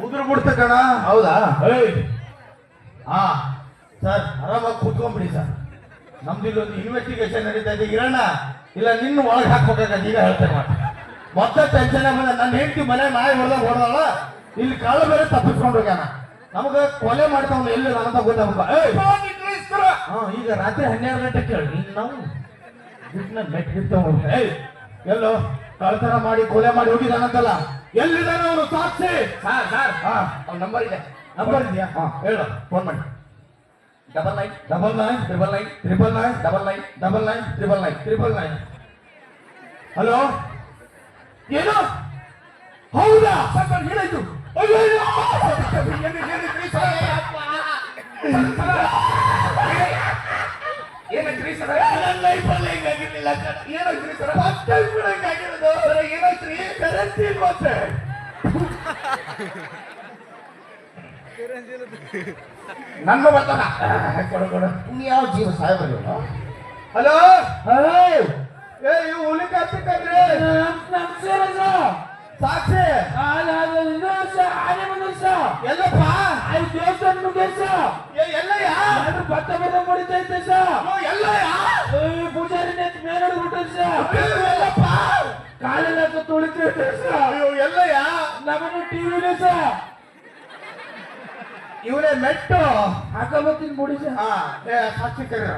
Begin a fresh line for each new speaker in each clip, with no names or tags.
ಉದುರು ಬಿಡ್ತ ಕಣ. ಹೌದಾ? ಹಾ ಸರ್, ಆರಾಮಾಗಿ ಕೂತ್ಕೊಂಡ್ಬಿಡಿ ಸರ್. ನಮ್ದು ಇಲ್ಲೊಂದು ಇನ್ವೆಸ್ಟಿಗೇಷನ್ ನಡೀತಾ ಇದೆ. ಇರೋಣ ಇಲ್ಲ ನಿನ್ನ ಒಳಗೆ ಹಾಕ್ಬೇಕಾಗ ಈಗ ಹೇಳ್ತೇನೆ ಮಾಡ. ಮತ್ತೆ ಟೆನ್ಷನ್ ಬಂದ. ನನ್ನ ಹೆಂಡತಿ ಮನೆ ನಾಯಿ ಹೊಡೆದಾಗ ಹೊಡೆದಲ್ಲ, ಇಲ್ಲಿ ಕಾಳು ಬೇರೆ ತಪ್ಪಿಸ್ಕೊಂಡು ಹೋಗ್ಯಾನ. ನಮಗ ಕೊಲೆ ಮಾಡ್ತಾವ್ ಎಲ್ಲಿ ಅಂತ ಗೊತ್ತಾಗ. ಈಗ ರಾತ್ರಿ 12 ಗಂಟೆ ಕೇಳಿ ನಾವು ಎಲ್ಲೋ ಕಳ್ತನ ಮಾಡಿ ಕೊಲೆ ಮಾಡಿ ಹೋಗಿದಾನಂತಲ್ಲ, ಎಲ್ಲಿದ್ದಾನೆ ಅವನು ಸಾಕ್ಷಿ? ಅವ್ನ ನಂಬರ್ ಇದೆ. ನಂಬರ್ ಇದೆಯಾ? ಹೇಳು, ಫೋನ್ ಮಾಡಿ. 999999999999. ಹಲೋ, ಏನು? ಹೌದಾ? ಏನಾಯ್ತು? ಏನೈತ್ರಿ ಸರ್? ಏನಾಯ್ತ್ರಿ? ಕರೆನ್ಸಿ ಮತ್ತೆ ನನ್ನ ಬರ್ತಾನ ಕೊಡು. ಯಾವ ಜೀವ ಸಾಹೇಬರು? ಹಲೋ, ಇವು ಹುಲಿ ಕಾಸ್ತಿಕಂದ್ರೆ ಸಾಕ್ಷಿ ಎಲ್ಲಪ್ಪ? ದೇವಸ್ಥಾನ ಎಲ್ಲಯ್ಯ? ಭತ್ತ ಬದ ಮುಡಿತೈತೆ ಸರ್. ಎಲ್ಲಯ್ಯ? ಪೂಜಾರಿ ಮೇಲೋಡಿ ಬಿಟ್ಟೈತೆ ಸರ್. ಎಲ್ಲಪ್ಪ? ಕಾಲೆಲ್ಲ ತುಳಿತೈತೆ ಸರ್. ಎಲ್ಲಯ್ಯ? ನಮ್ಮನ್ನು ಟಿವಿಲೇ ಸರ್. ಇವರೇ ಮೆಟ್ಟು ಹಾಕಬತ್ತೀನಿ ಬಿಡಿ ಸರ್. ಸಾಕ್ಷಿ ಕರೀರ.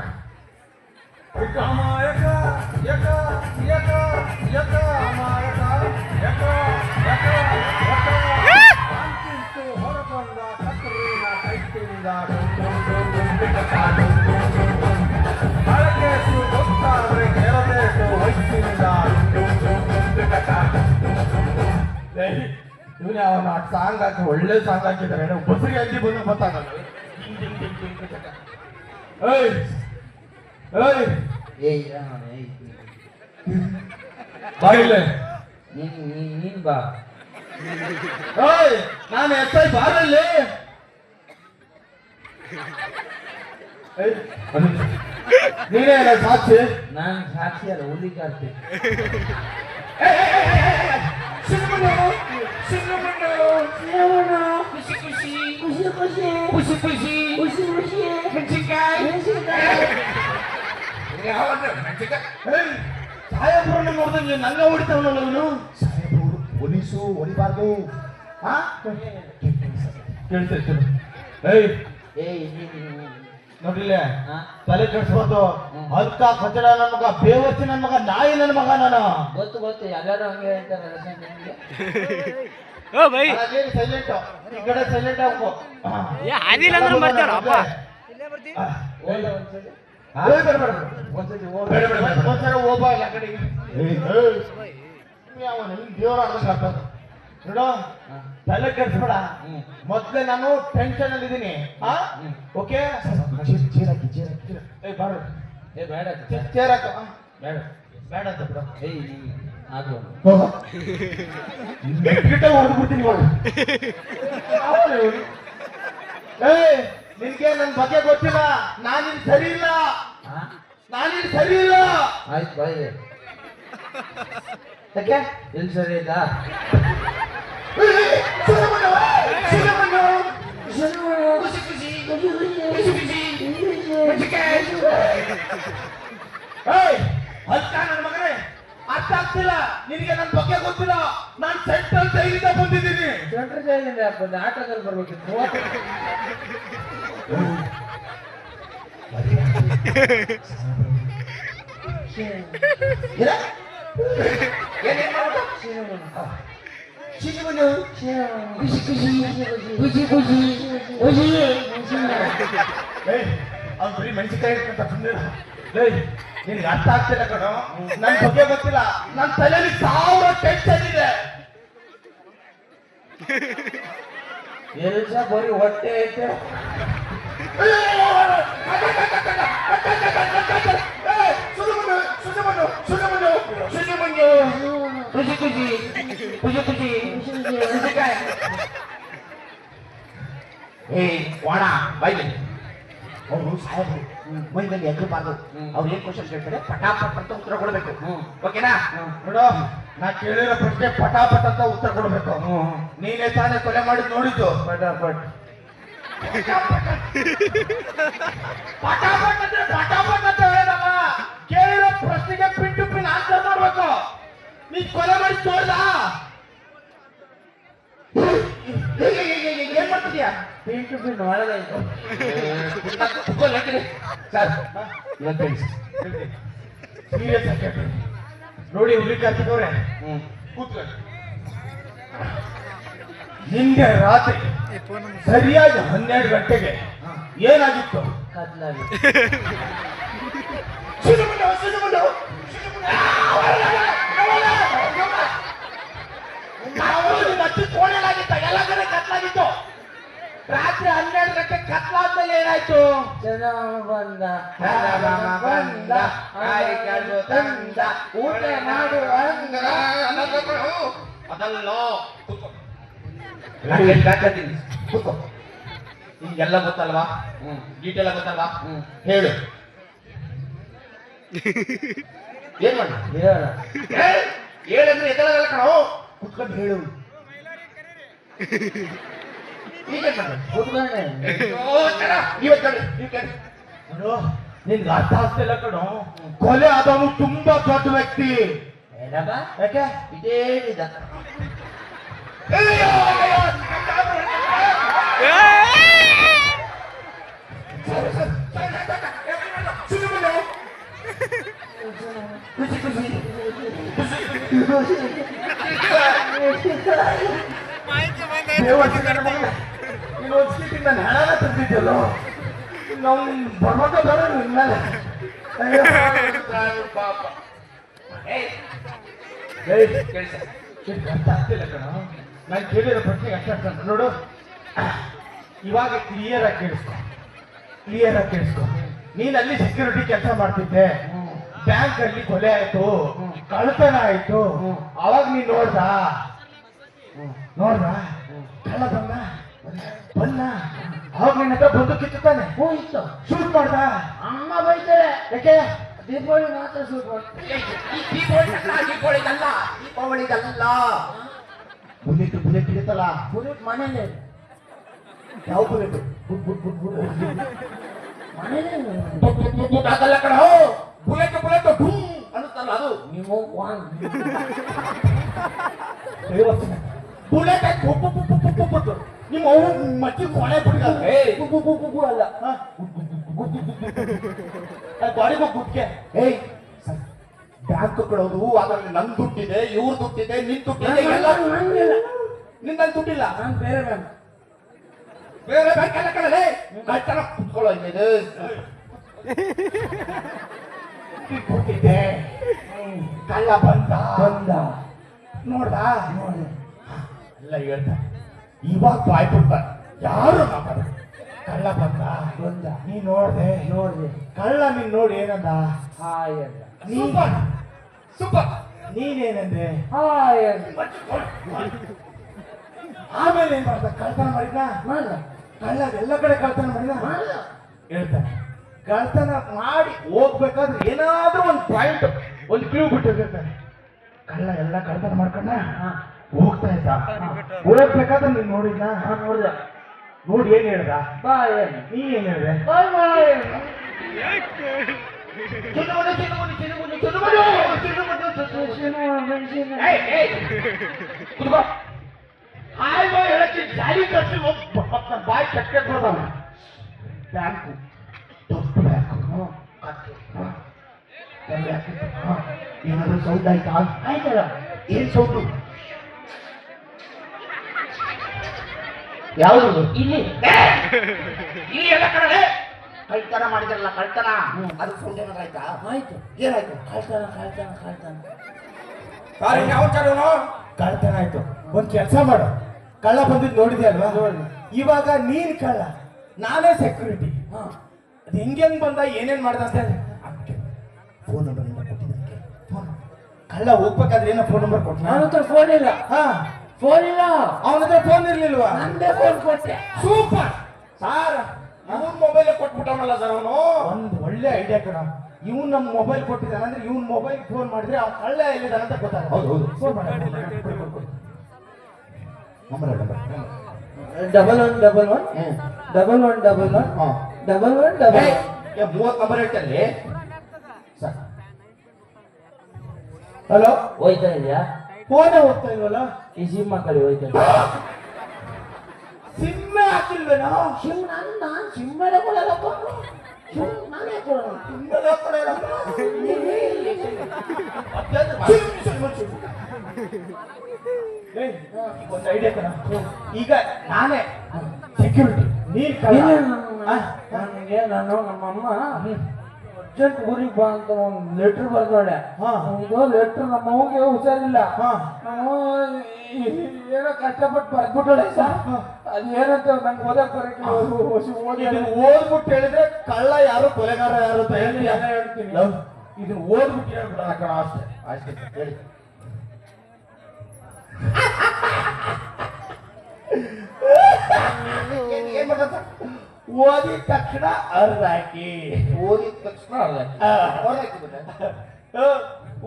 ಹೊರಬಂದ ಕತ್ತರಿನ ಕೈತಿನಿಂದ ಹಳಕೇಸು ಗೊತ್ತಾದ್ರೆ ಕೆಳಬೇಕು ವಯಸ್ಸಿನಿಂದ. ಇವನೇ ಅವನ ಸಾಂಗ್ ಹಾಕಿ ಒಳ್ಳೆ ಸಾಂಗ್ ಹಾಕಿದ್ದಾರೆ. ಬಸರಿ ಅಲ್ಲಿ ಬಂದು ಗೊತ್ತಾಗಲ್ಲ. ಬಾಯಿಲೆ ನೀನ್ ಬಾ. ನಾನು ಎತ್ತೈ ಬಾರಲ್ಲಿ. ನೀನೇ ಅಲ್ಲ ಸಾಕ್ಷಿ? ನಾನು ಸಾಕ್ಷಿ ಅಲ್ಲ, ಹುಲಿ ಕಾರ್ತಿ. ಸಾಹೇಬ್ರನ್ನ ನೋಡಿದ್ರೆ ನಂಗ ಹೊಡಿತಾವಲ್ಲ ಅವನು. ಸಾಹೇಬ್ರು ಪೊಲೀಸು ಹೊಡಿಬಾರ್ದು. ನೋಡ್ರಿಲ್ಲ, ತಲೆ ಕೆಡಿಸ್ಬೋದು. ಅದ್ಕ ಕಚಡ ನನ್ನ ಮಗ, ಬೇವರ್ಸಿ ನನ್ನ ಮಗ, ನಾಯಿ ನನ್ನ ಮಗ. ನಾನು ಗೊತ್ತು ಎಲ್ಲರೂ ಹಂಗೆ ಹೇಳ್ತಾರೆ. ಸೈಲೆಂಟ್ ಈ ಕಡೆ ಸೈಲೆಂಟ್ ಆಗ್ಬೋ. ಒಂದ್ಸಲ ಹೋಗ್ಬಾ ಇಲ್ಲ ಕಡೆಗೆ. ದೇವ್ರ ಆಡ್ದಂಗ ನೋಡು, ತಲೆ ಕೆಡಿಸ್ಬೇಡ. ಮೊದ್ಲೇ ನಾನು ಟೆನ್ಷನ್ ಅಲ್ಲಿ ಇದೀನಿ. ಓಕೆ, ಚೇರ್ ಹಾಕಿ. ಬೇಡ ಚೇರ್ ಹಾಕ. ಬೇಡ ಅಂತ ಬಿಡ. ಹೊಡೆದ್ಬಿಡ್ತೀನಿ. ನಿನ್ಗೆ ನನ್ ಬಗ್ಗೆ ಗೊತ್ತಿಲ್ಲ. ನಾನಿನ್ ಸರಿ ಇಲ್ಲ. ಆಯ್ತು ಬಾಯ್. ಯಾಕೆ ಎಲ್ಲಿ ಸರಿ ಆಯ್ತಾ? ನನ್ನ ಮಗನೇ, ಅರ್ಥ ಆಗ್ತಿಲ್ಲ ನಿನಗೆ. ನನ್ನ ಬಗ್ಗೆ ಗೊತ್ತಿಲ್ಲ. ನಾನು ಸೆಂಟ್ರಲ್ ಜೈಲಿಂದ ಬಂದಿದ್ದೀನಿ. ಸೆಂಟ್ರಲ್ ಜೈಲಿಂದ ಬಂದ ಆಟೋದಲ್ಲಿ ಬರ್ಬೇಕಿತ್ತು. ಅವ್ನು ಬರೀ ಮೆಣಸಿನಕಾಯಿ ನಿನ್ಗೆ ಅರ್ಥ ಆಗ್ತಿಲ್ಲ ಕಣೋ. ನನ್ ಬಗ್ಗೆ ಗೊತ್ತಿಲ್ಲ. ನನ್ನ ತಲೆಯಲ್ಲಿ 1000 ಟೆನ್ಷನ್ ಇದೆ. ಎಲ್ಸ ಬರೀ ಹೊಟ್ಟೆ ಐತೆ. ವಾಣ ಬಾಯ್ಲಿ. ಅವರು ಸಾಹೇಬರು
ಮೈ ಮೇಲೆ ಎಗ್ಗಬಾರ್ದು. ಅವ್ರು ಏನ್ ಕ್ವಶನ್ ಕೇಳ್ತಾರೆ ಪಟಾಪಟ್ ಅಂತ ಉತ್ತರ ಕೊಡ್ಬೇಕು. ಓಕೆನಾ?
ನೋಡು, ನಾ ಕೇಳಿರೋ ಪ್ರಶ್ನೆ ಪಟಾಪಟ್ ಅಂತ ಉತ್ತರ ಕೊಡ್ಬೇಕು. ನೀನೇ ತಾನೇ ಕೊಲೆ ಮಾಡಿದ್ ನೋಡಿದ್ದು. ಪಟಾಪಟ್ ಪಟಾಪಟ್ ಅಂದ್ರೆ ಪಟಾಪಟ್ ಅಂತ ಹೇಳೋದಲ್ಲ, ಕೇಳಿರೋ ಪ್ರಶ್ನೆಗೆ ಪಿನ್ ಟು ಪಿನ್ ಆನ್ಸರ್ ಮಾಡ್ಬೇಕು. ನೀ ಕೊಲೆ ಮಾಡಿ ತೋರ್ದ
ಏನ್ ಮಾಡ್ತಿದ್ಯಾ?
ಪಿನ್ ಟು ಪಿನ್ ಒಳಗಾಯ್ತು
ಸರ್ ಇವತ್ತು
ಸೀರಿಯಸ್ ಆಗಿ ನೋಡಿ. ಹುಲಿ ಕಾರ್ತಿಕವ್ರೆ ಕೂತ್ಕೊಳ್ಳಿ. ನಿನ್ನೆ ರಾತ್ರಿ ಸರಿಯಾಗಿ 12 ಗಂಟೆಗೆ ಏನಾಗಿತ್ತು? ಕೋಣೆಲಾಗಿತ್ತ, ಎಲ್ಲ ಕಡೆ ಕತ್ಲಾಗಿತ್ತು. ರಾತ್ರಿ 12 ಗಂಟೆ ಕತ್ಲಾದ್ಮೇಲೆ ಏನಾಯ್ತು?
ಜನ ಬಂದ
ಕಾಯಿ ಕಡ್ದು ತಂದ,
ಊಟ ಮಾಡುವ
ಅದಲ್ಲ.
ಕೂತ್ಕೋ.
ನಿಮ್ಗೆಲ್ಲ ಗೊತ್ತಲ್ವಾ? ಡೀಟೇಲ್ ಗೊತ್ತಲ್ವಾ? ಹೇಳು.
ಏನ್ ಮಾಡಿ
ಹೇಳಂದ್ರೆ ಎದಲ್ಲ ಕಣೋ.
ಕುತ್ಕೊಂಡು ಹೇಳು.
ನಿನ್ಗೆ ಅರ್ಥ ಆಗ್ತಿಲ್ಲ ಕಣೋ. ಕೊಲೆ ಆದವನು ತುಂಬಾ ದೊಡ್ಡ ವ್ಯಕ್ತಿ.
ಯಾಕೆ ಇದೇನಿದ?
ನಾನು ಹಣನ ತಂದಿದ್ದಲ್ಲೋ, ನಾವು ಬರ್ಬೋದ ಬೇಡ ನಿನ್ಮೇಲೆ. ಪಾಪ ಅರ್ಥ ಆಗ್ತಿಲ್ಲ ಕಣ. ನಾನು ಕೇಳಿರೋ ಪ್ರಶ್ನೆಗೆ ಅರ್ಥ ಆಗ್ತಂತ ನೋಡು. ಇವಾಗ ಕ್ಲಿಯರ್ ಆಗಿ ಕೇಳಿಸ್ಕೊ. ನೀನ್ ಅಲ್ಲಿ ಸೆಕ್ಯೂರಿಟಿ ಕೆಲಸ ಮಾಡ್ತಿದ್ದೆ, ಬ್ಯಾಂಕ್ ಅಲ್ಲಿ ಕೊಲೆ ಆಯ್ತು, ಕಳ್ಳತನ ಆಯ್ತು. ಅವಾಗ ನೀನ್ ನೋಡ್ದ ಕಳ್ಳ ಬಂದ ಅವಾಗ ನಿನ್ನ ಹತ್ರ ಬಂದು ಕಿತ್ತಾನೆ.
ಇತ್ತು
ಶೂಟ್ ಮಾಡ್ದ.
ಅಮ್ಮ ಬೈತಾರೆ.
ಯಾಕೆ?
ದೀಪಾವಳಿ ಮಾತ್ರ ಶೂಟ್ ಮಾಡ್ತಾರೆ. ದೀಪಾವಳಿಗಲ್ಲ.
ಬುಲೆಟ್ ಇರುತ್ತಲ್ಲ,
ಬುಲೆಟ್ ಮನೇಲೆ.
ಯಾವ ಬುಲೆಟ್?
ಮನೇಲೆ
ಆಗಲ್ಲ ಕಣ. ಬುಲೆಟ್ ಅನ್ನುತ್ತಲ್ಲ ಅದು.
ನೀವು
ಬುಲೆಟ್ ನಿಮ್ಮ ಅವು ಮಚ್ಚಿ ಕೊನೆ ಬಿಡ್ಗ
ಅಲ್ಲ
ಗಾಡಿಗೂ ಗುಡ್ಕೆ. ಏಯ್, ಬ್ಯಾಂಕ್ ಕೊಡೋದು ಅದ್ರಲ್ಲಿ ನನ್ ದುಡ್ಡಿದೆ, ಇವ್ರ ದುಡ್ಡಿದೆ, ನಿನ್ ದುಡ್ಡಿದೆ, ಎಲ್ಲ ನಿನ್ನಲ್ಲಿ ದುಡ್ಡಿಲ್ಲ.
ನಾನು ಬೇರೆ ಬ್ಯಾಂಕ್
ಎಲ್ಲ ಕಡೆ ಕಳ್ತನ ಕುತ್ಕೊಳ್ಳೋ ಇದೆ. ಕೊಟ್ಟಿದ್ದೆ, ಕಳ್ಳ ಬಂದ ನೋಡ್ದ ಎಲ್ಲ ಹೇಳ್ತಾರೆ. ಇವಾಗ ಬಾಯ್ ಬಿಡ್ತಾರೆ, ಯಾರು ಮಾತಾಡ. ಕಳ್ಳ ಬಂದ ನೀ ನೋಡ್ದೆ ಕಳ್ಳ ನೀನ್ ನೋಡಿ ಏನಂದ?
ಹಾಯ್ ಅಂತ.
ಸೂಪರ್ ನೀನೇನಂದೆ?
ಹಾಯ್ ಅಂತ.
ಆಮೇಲೆ ಏನ್ ಮಾಡ್ದ? ಕಳ್ತನ ಮಾಡಿದ. ಕಳ್ಳ ಎಲ್ಲ ಕಡೆ ಕಳ್ತನ ಮಾಡಿದ ಹೇಳ್ತಾನೆ. ಕಳ್ತನ ಮಾಡಿ ಹೋಗ್ಬೇಕಾದ್ರೆ ಏನಾದ್ರೂ ಒಂದು ಪಾಯಿಂಟ್, ಒಂದು ಕ್ಲೂ ಬಿಟ್ಟಿರ್ತಾನೆ. ಕಳ್ಳ ಎಲ್ಲ ಕಳ್ತನ ಮಾಡ್ಕೊಂಡ ಹೋಗ್ತಾ ಇದ್ದ. ಹೋಗ್ಬೇಕಾದ್ರೆ ನೀನ್ ನೋಡಿದ್ನ?
ನೋಡಿದ.
ನೋಡಿ ಏನ್ ಹೇಳ್ದ?
ಬಾಯ್.
ನೀ ಏನ್ ಹೇಳ್ದೆ?
ಬಾಯ್ ಬಾಯ್.
ಹಾಯ್ ಬಾಯ್ ಹೇಳಕ್ಕೆ ಜಾರಿ ಕಟ್ಟಿ ಬಾಯ್ ಕಟ್ಕೆ ಕೊಡೋದವ. ಬ್ಯಾಂಕು ದೊಡ್ಡ ಬ್ಯಾಂಕು, ಏನಾದ್ರು ಸೌಂಡ್ ಆಯ್ತಾ?
ಆಯ್ತಲ್ಲ.
ಏನ್ ಸೌಂಡು?
ಯಾವುದು? ಇಲ್ಲಿ
ಎಲ್ಲ ಕಡೆ
ಕಳ್ತನ ಮಾಡಿದ್ರಲ್ಲ, ಕಳ್ತನ. ಅದು ಸೌಂಡ್ ಏನಾದ್ರು ಆಯ್ತಾ? ಆಯ್ತು. ಏನಾಯ್ತು? ಕಳ್ತನ.
ಯಾವ ಕಳ್ತನ ಆಯ್ತು. ಒಂದ್ ಕೆಲಸ ಮಾಡು, ಕಳ್ಳ ಬಂದಿದ್ದು ನೋಡಿದೆ ಅಲ್ವಾ? ಇವಾಗ ನೀನ್ ಕಳ್ಳ, ನಾನೇ ಸೆಕ್ಯೂರಿಟಿ. ಅದು ಹೆಂಗ್ ಬಂದ, ಏನೇನ್ ಮಾಡ್ದ ಅಂತ ಫೋನ್ ನಂಬರ್ ಕೊಟ್ಟಿದ್ದೆ. ಕಳ್ಳ ಹೋಗ್ಬೇಕಾದ್ರೆ ಏನೋ ಫೋನ್ ನಂಬರ್ ಕೊಟ್ಟ.
ನನ್ನ ಹತ್ರ ಫೋನ್ ಇಲ್ಲ. ಫೋನ್ ಇಲ್ಲ.
ಅವನ ಹತ್ರ ಫೋನ್ ಇರ್ಲಿಲ್ವಾ?
ನಂದೇ ಫೋನ್ ಕೊಟ್ಟೆ.
Super sir.
ಇವನ್ ಮೊಬೈಲ್ ಕೊಟ್ಬಿಟ್ಟವನಲ್ಲ ಸರ್ ಅವನು.
ಒಂದು ಒಳ್ಳೆ ಐಡಿಯಾ ಕಣ. ಇವ್ನು ನಮ್ಮ ಮೊಬೈಲ್ ಕೊಟ್ಟಿದ್ದಾನೆ ಅಂದ್ರೆ ಇವ್ನ ಮೊಬೈಲ್ ಫೋನ್ ಮಾಡಿದ್ರೆ ಅವ್ನು ಕಳ್ಳ ಎಲ್ಲಿದ್ದಾನೆ ಅಂತ ಗೊತ್ತಾಗ.
ಹೌದು
ಫೋನ್ ಮಾಡಿ.
Double one double one double one double one double one double
30 number ಹೇಳ್ತಲ್ಲಿ
ಸರ್. ಹಲೋ,
ಹೋಯ್ತಾ ಇದೆಯಾ?
ಫೋನೇ ಹೋಗ್ತಾ ಇಲ್ವಲ್ಲ?
ಈ ಸಿಮ್ ಕಡೆ ಹೋಯ್ತಾ ಇದೆಯಾ?
ಸಿಮ್ ಹಾಕಿಲ್ವೇನೋ?
ಸಿಮ್ ನಾನು ಸಿಮ್ ಮೇಲೆ ಕೊಡಲ್ಲಪ್ಪ. ಸಿಮ್ ನಾನೇ ಕೊಡೋಣ.
ಒಂದು ಐಡಿಯಾ ಕಣ. ಈಗ ನಾನೇ ಸೆಕ್ಯೂರಿಟಿ, ನೀನ್ ಕಳ್ಳ.
ನನಗೆ ನಮ್ಮಮ್ಮ ಅರ್ಜೆಂಟ್ ಊರಿಗೆ ಬಾ ಅಂತ ಒಂದು ಲೆಟರ್ ಬರ್ತಾಳೆ. ಇದು ಲೆಟರ್ ನಮ್ಮ ಅವ್ಗೆ ಹುಷಾರಿಲ್ಲ. ಏನೋ ಕಷ್ಟಪಟ್ಟು ಬರ್ಬಿಟ್ಟಾಳೆ ಸರ್. ಅದು ಏನಂತ ನಂಗೆ ಓದಕ್ ಬರಕ್ಕೆ
ಓದ್ಬಿಟ್ಟು ಹೇಳಿದ್ರೆ ಕಳ್ಳ ಯಾರು ಕೊಲೆಗಾರ ಯಾರು ಅಂತ ಹೇಳಿ ಹೇಳ್ತೀನಿ. ಇದನ್ನ ಓದ್ಬಿಟ್ಟು ಹೇಳ್ಬಿಡೋಣ ಕಣ. ಅಷ್ಟೇ ಅಷ್ಟೇ ಹೇಳಿ.
ಏನ್ ಮಾಡ್ತಾರೆ?
ಓದಿದ ತಕ್ಷಣ ಅರ್ಧ ಹಾಕಿ.
ಓದಿದ ತಕ್ಷಣ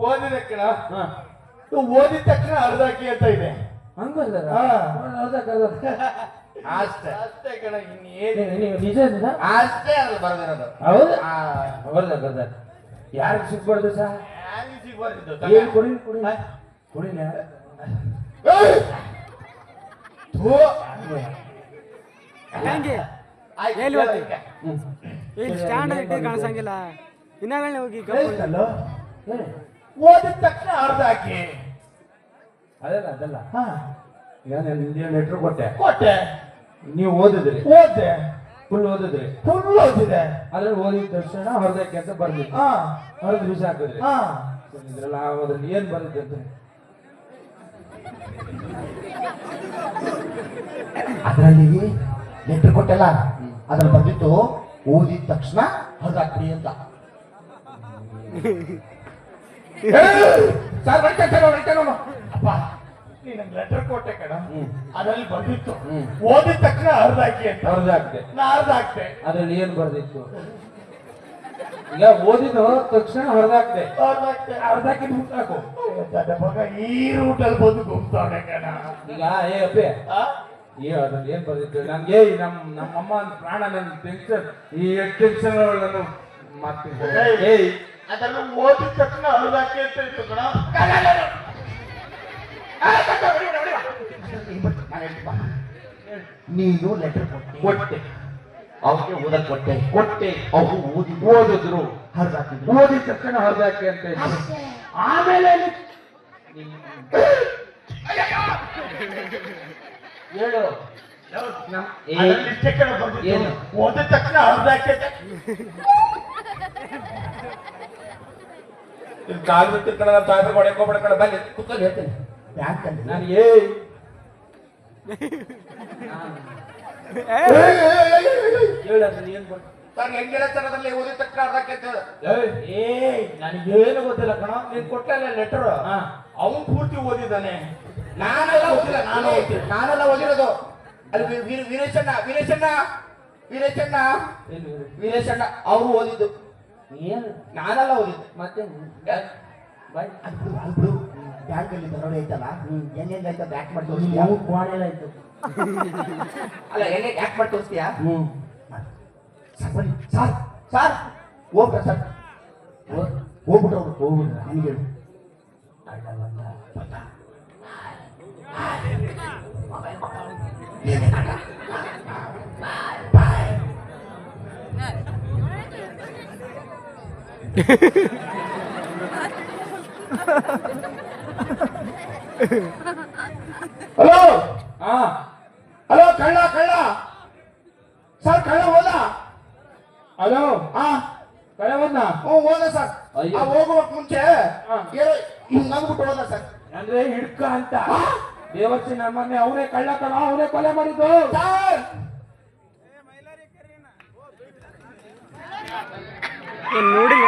ಓದಿದ ಕಣ. ಓದಿದ ತಕ್ಷಣ ಅರ್ಧ ಹಾಕಿ ಅಂತ ಇದೆ.
ಹಂಗಲ್ಲ
ಅಷ್ಟೇ
ಅಷ್ಟೇ ಕಣ. ಇನ್ನೇನು
ನಿಜ
ಅಷ್ಟೇ ಅಲ್ಲ ಬರೋದಿರೋದು.
ಹೌದಾ? ಬರ್ದ ಯಾರಿಗೆ ಸಿಗ್ಬಾರ್ದು ಸರ್? ಏನು ಕೊಡಿ ಕೊಡಿ ಕೊಡಿನ
ಹೆಂಗೆ ಎಲ್ಲಿ ಹೋಗ್ತಿ? ಇಲ್ಲಿ ಸ್ಟ್ಯಾಂಡ್ ಇಟ್ಟು ಕಾಣಿಸಂಗಿಲ್ಲ. ಇನ್ನಗಳನ್ನ ಹೋಗಿ
ಓದಿದ ತಕ್ಷಣ ಅರ್ಧ ಹಾಕಿ.
ಅದಲ್ಲ ಅದಲ್ಲ. ಈಗ ನಾನು ಲೆಟ್ರ್ ಕೊಟ್ಟೆ
ಕೊಟ್ಟೆ,
ನೀವು ಓದಿದ್ರಿ,
ಓದ್ದೆ,
ಫುಲ್ ಓದಿದ್ರಿ,
ಫುಲ್ ಓದಿದೆ.
ಅದ್ರಲ್ಲಿ ಓದಿದ ತಕ್ಷಣ ಹೊರದಕ್ಕೆ ಅಂತ ಬರ್ದಿತ್ತು. ಹೊರದ್ ವಿಷ ಹಾಕಿದ್ರಿ. ಇದ್ರಲ್ಲ ಅದ್ರಲ್ಲಿ ಏನ್ ಬಂದಿದೆ ಅಂತ
ಅದರಲ್ಲಿ ಲೆಟರ್ ಕೊಟ್ಟಲ್ಲ, ಅದ್ರಲ್ಲಿ ಬಂದಿತ್ತು ಓದಿದ ತಕ್ಷಣ ಹೊರದಾಕ್ಬಿಡಿ ಅಂತ.
ಸರ್ ಅಪ್ಪ, ನೀನು ಲೆಟರ್ ಕೊಟ್ಟೆ ಕಣ. ಅದ್ರಲ್ಲಿ ಬಂದಿತ್ತು ಓದಿದ ತಕ್ಷಣ ಅರ್ಧ ಹಾಕಿ ಅಂತ.
ಹೊರದ್ ಹಾಕ್ದೆ.
ನಾ ಅರ್ಧ ಹಾಕ್ತೆ.
ಅದ್ರಲ್ಲಿ ಏನ್ ಬರ್ದಿತ್ತು? ಈಗ ಓದಿದ ತಕ್ಷಣ ಹೊರದಾಕ್ದೆ.
ಅರ್ಧಕ್ಕೆ ಹಾಕು. ಮಗ ಈ ರೂಟಲ್ಲಿ ಬಂದು ಗುಮ್ತಾವಣೆ ಕಣ.
ಈಗ ಏ ಅಪ್ಪೆ ಅದ್ರಲ್ಲಿ ಏನ್ ಬರ್ದಿತ್ತು? ನನ್ಗೆ ನಮ್ಮಮ್ಮ ಪ್ರಾಣ ನನ್ ಟೆನ್ಷನ್, ಈ ಟೆನ್ಷನ್ ನಾನು ಮಾಡ್ತೀನಿ.
ಅದನ್ನು ಓದಿದ ತಕ್ಷಣ ಅರ್ಧ ಹಾಕಿ ಅಂತ ಇತ್ತು ಕಣ.
ನೀನು ಲೆಟರ್ ಕೊಟ್ಟೆ, ಅವ್ರಿಗೆ ಓದಕ್ ಕೊಟ್ಟೆ, ಅವ್ರು
ಓದಿದ್ರು
ಹರಿದಾಕಿದ್ರು.
ಓದಿದ ತಕ್ಷಣ ಹೊರದಾಕಿ ಅಂತ ಇದ್ರು. ಆಮೇಲೆ ಹೇಳು
ಇಷ್ಟೇ ಕಣ ಬಂದಿತ್ತು.
ಏನು?
ಓದಿದ ತಕ್ಷಣ ಅರ್ಧ ಹಾಕಿ ಅಂತ.
ಕಾಲ್ ಬಿಟ್ಟು ಕಣ ತಾಯಿ ಹೊಡೆಕೋಬೇಡ ಕಣ. ಬನ್ನಿ ಕುತ್ಕೊಂಡು ಹೇಳ್ತೇನೆ.
ಬ್ಯಾಂಕ್ ಅಲ್ಲಿ
ನಾನು ಹೇಳದ್ರಲ್ಲಿ ಏನ್ ಬರ್ತ
ಸರ್ ಹೆಂಗ್ ಹೇಳ್ತಾರೆ ಅದ್ರಲ್ಲಿ ಓದಿದ ತಕ್ಷಣ ಅರ್ಧಕ್ಕೆ ಅಂತ ಹೇಳು.
ನನಗೇನು ಗೊತ್ತಿಲ್ಲ ಕಣ. ನೀನ್ ಕೊಟ್ಟಲ್ಲ ಲೆಟರ್, ಅವನು ಪೂರ್ತಿ ಓದಿದ್ದಾನೆ.
ನಾನೆಲ್ಲ ಓದಿಲ್ಲ, ನಾನೆಲ್ಲ ಓದಿರೋದು. ಅಲ್ಲಿ ವೀರೇಶಣ್ಣ ಅವರು ಓದಿದ್ದು,
ಏನು
ನಾನೆಲ್ಲ ಓದಿದ್ದು.
ಮತ್ತೆ ಬಾಯ್
ಅಲ್ಬಿಡು ಬ್ಯಾಂಕ್ ಅಲ್ಲಿ ನೋಡಿ ಐತಲ್ಲ, ಹೆಂಗೆ ಅಂತ ಬ್ಯಾಕ್ ಮಾಡಿ ತೋರಿಸ್ತೀಯಾ?
ಕ್ವಾಣೆಲ್ಲ ಇತ್ತು.
ಅಲ್ಲ ಹೆಂಗೆ ಯಾಕೆ ಮಾಡಿ ತೋರಿಸ್ತೀಯಾ? ಸರ್ ಬನ್ನಿ ಸರ್ ಹೋಗ್ರ ಸರ್, ಹೋಗ್ಬಿಟ್ಟು ಹೋಗ್ಬಿಟ್ಟು ನಿಮ್ಗೆ ಹೇಳು.
ಹಲೋ
ಹಲೋ ಕಳ್ಳ ಸರ್, ಕಳ್ಳ ಹೋದ.
ಹಲೋ
ಕಳ್ಳ ಹೋದ. ಹೋದ ಸರ್.
ಅಯ್ಯೋ.
ಹೋಗುವಕ್ ಮುಂಚೆ ಏನೋ ಹಿಂಗಂದ್ಬಿಟ್ಟು ಹೋದ ಸರ್.
ಅಂದ್ರೆ ಹಿಡ್ಕ ಅಂತ ದೇವಸ್ಥಿ ನಮ್ಮನ್ನೇ ಅವನೇ ಕಳ್ಳ ಕಣ, ಅವನೇ ಕೊಲೆ ಮಾಡಿದ್ದು
ಸರ್.
ನೋಡಿ